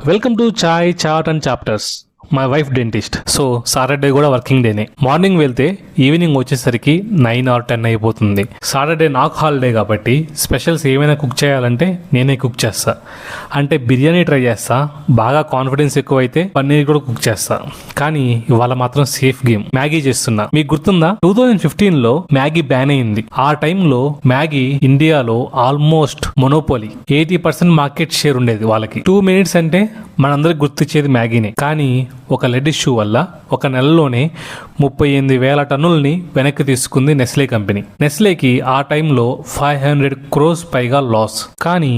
Welcome to chai chat and chapters. My wife dentist, so Saturday కూడా working డేనే. Morning వెళ్తే evening వచ్చేసరికి 9 or 10 అయిపోతుంది. సాటర్డే నాకు హాలిడే కాబట్టి స్పెషల్స్ ఏమైనా కుక్ చేయాలంటే నేనే కుక్ చేస్తా. అంటే బిర్యానీ ట్రై చేస్తా, బాగా కాన్ఫిడెన్స్ ఎక్కువైతే పన్నీర్ కూడా కుక్ చేస్తా. కానీ ఇవాళ మాత్రం సేఫ్ గేమ్ మ్యాగీ చేస్తున్నా. మీకు గుర్తుందా, 2015లో మ్యాగీ బ్యాన్ అయింది. ఆ టైంలో మ్యాగీ ఇండియాలో ఆల్మోస్ట్ మొనోపోలీ, 80% మార్కెట్ షేర్ ఉండేది వాళ్ళకి. 2 minutes అంటే మనందరికి గుర్తించేది మ్యాగీనే. కానీ ఒక లెడ్ ఇష్యూ వల్ల ఒక నెలలోనే 38,000 టన్నుల్ని వెనక్కి తీసుకుంది నెస్లే కంపెనీ. నెస్లేకి ఆ టైంలో 500 crores పైగా లాస్. కానీ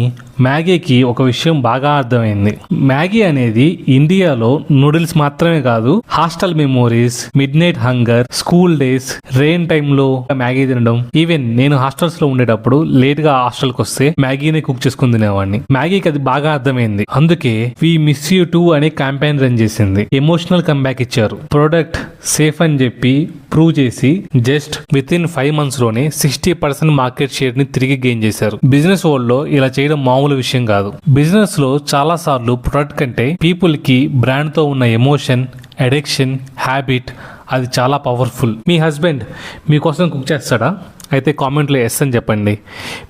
మ్యాగీకి ఒక విషయం బాగా అర్థమైంది. మ్యాగీ అనేది ఇండియాలో నూడిల్స్ మాత్రమే కాదు, hostel memories, mid night hunger, school days, rain టైంలో మ్యాగీ తినడం. ఈవెన్ నేను హాస్టల్స్ లో ఉండేటప్పుడు లేట్ గా హాస్టల్కి వస్తే మ్యాగీని కుక్ చేసుకుని తినేవాడిని. మ్యాగీకి అది బాగా అర్థమైంది. అందుకే వి మిస్ యూ టూ అనే క్యాంపెయిన్ రన్ చేసింది. ఎమోషనల్ కంబ్యాక్ ఇచ్చారు. ప్రోడక్ట్ సేఫ్ అని చెప్పి ప్రూవ్ చేసి జస్ట్ విత్ ఇన్ 5 months లోనే 60% మార్కెట్ షేర్ ని తిరిగి గెయిన్ చేశారు. బిజినెస్ వరల్డ్ లో ఇలా చేయడం మామూలు విషయం కాదు. బిజినెస్ లో చాలా సార్లు ప్రొడక్ట్ కంటే పీపుల్ కి బ్రాండ్ తో ఉన్న ఎమోషన్, అడిక్షన్, హ్యాబిట్ అది చాలా పవర్ఫుల్. మీ హస్బెండ్ మీకోసం కుక్ చేస్తాడా? అయితే కామెంట్లో ఎస్ అని చెప్పండి.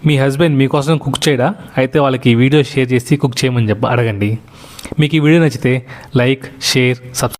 మీ హస్బెండ్ మీకోసం కుక్ చేయడా? అయితే వాళ్ళకి ఈ వీడియో షేర్ చేసి కుక్ చేయమని అడగండి. మీకు ఈ వీడియో నచ్చితే లైక్, షేర్, సబ్స్క్రైబ్.